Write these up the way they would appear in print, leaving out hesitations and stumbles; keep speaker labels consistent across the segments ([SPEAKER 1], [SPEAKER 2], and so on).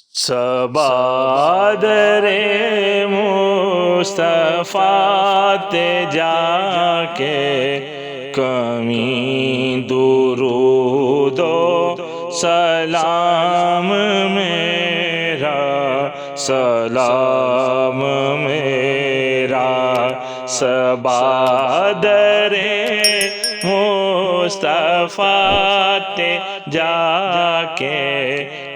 [SPEAKER 1] صبا در مصطفیٰ تے جا کے کمی درود و سلام میرا سلام میرا صبا در مصطفیٰ تے جا کے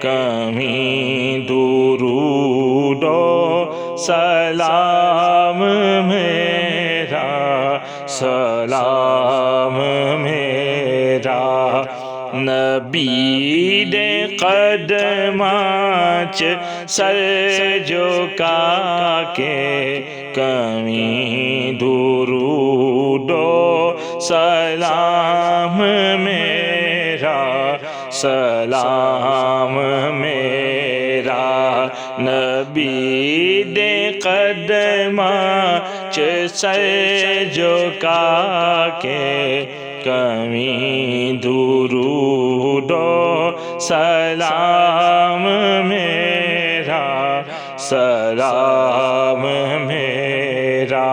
[SPEAKER 1] کمی درود و سلام میرا سلام میرا نبی دے قدماں چ سر جھکا کے کمی درود و سلام میرا سلام میرا نبی دے قدماں چ سر جھکا کے کمی درود و سلام میرا سلام میرا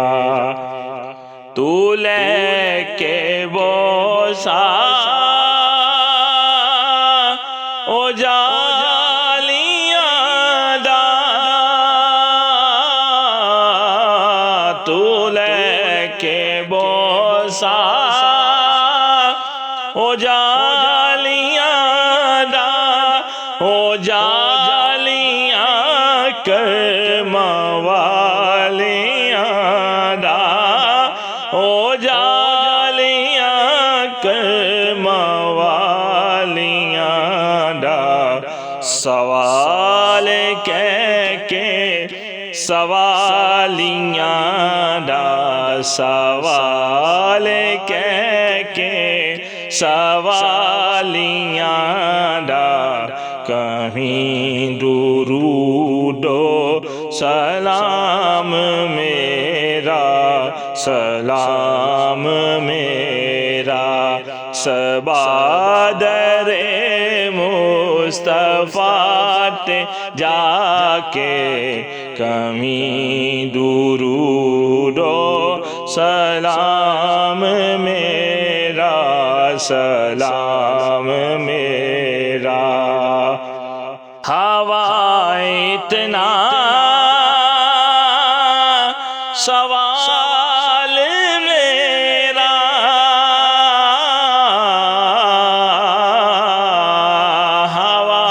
[SPEAKER 1] تو لے کے بوسا او جالیاں دا تو لے کے بوسا او جالیاں دا او جالیاں کرم والیاں دا او جالیاں کرم والیاں دا سوال کہہ کے سوالیاں دا سوال کہہ کے سوالیاں دا کہیں درود و سلام میرا سلام میرا صبا در مصطفیٰ تے جا کے کمی درود و سلام میرا سلام میرا ہوا اتنا سوال میرا ہوا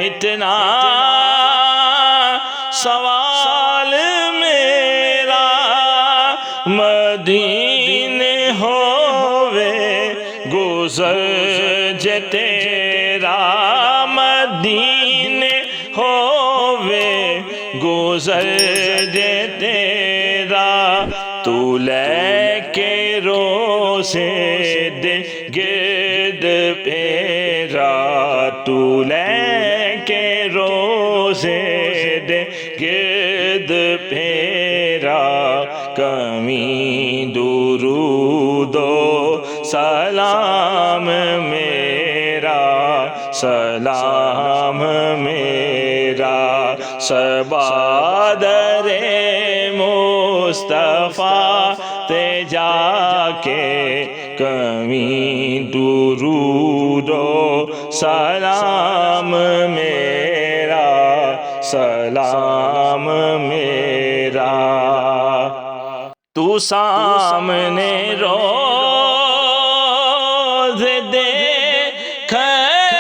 [SPEAKER 1] اتنا سوال میرا مدینے ہووے گزر جے تیرا مدینے ہووے گزر جے تیرا تو لے کے روزے دے گرد پیرا تو لے کے روزے دے گرد پیرا کمی درود و سلام میرا سلام میرا صبا در مصطفیٰ تے جا کے کمی درود و سلام میرا سلام میرا تو سامنے روز دیکھ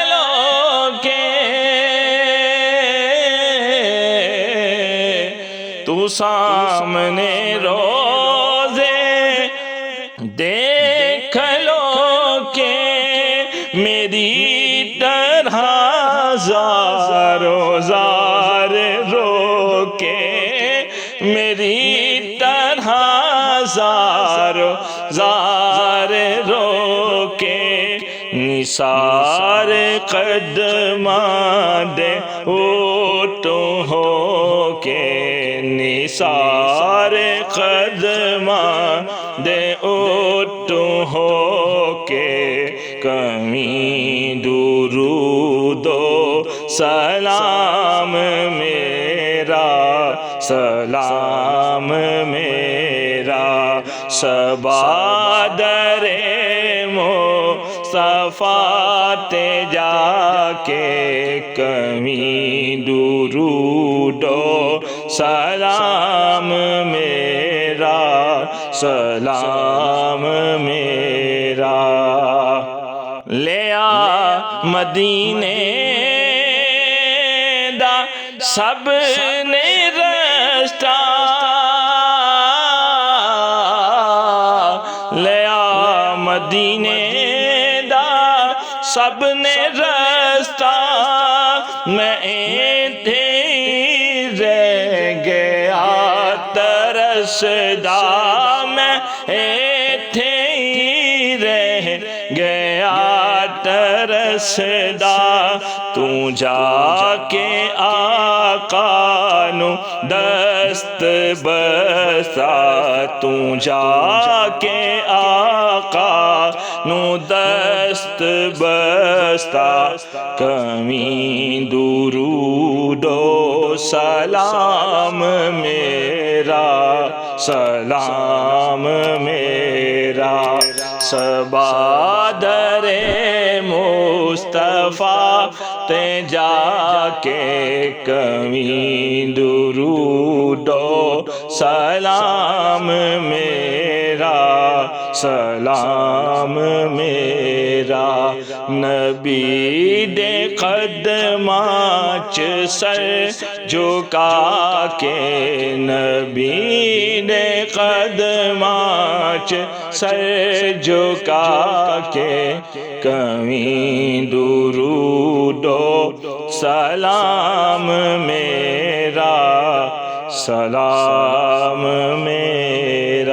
[SPEAKER 1] لو کے تو سامنے روزے دیکھ لو کہ میری طرح زارو زار رو کے میری طرح زارو زار رو کے نثار قدماں دے اوٹو ہو کے نثار قدماں دے اوٹو ہو کے کمی درود و سلام میرا سلام میرا شبادر مصطفیٰ تے جا کے کمی درود و سلام میرا سلام میرا لیا مدینے دا سب نے رستہ لیا مدینے دا سب نے رستہ میں ایتھے رہ گیا ترسدا میں ایتھے رہ گیا ترسدا تو جا کے آقا نو دست بستا تو جا کے آقا نو دست بستا کمی درود و سلام میرا سلام میرا شبادر مصطفیٰ تے جا کے کمی درود و سلام میرا سلام میرا نبی دے قدماں چ سر جھکا کے نبی دے قدماں چ سر جھکا کے کمی درود و سلام میرا سلام میرا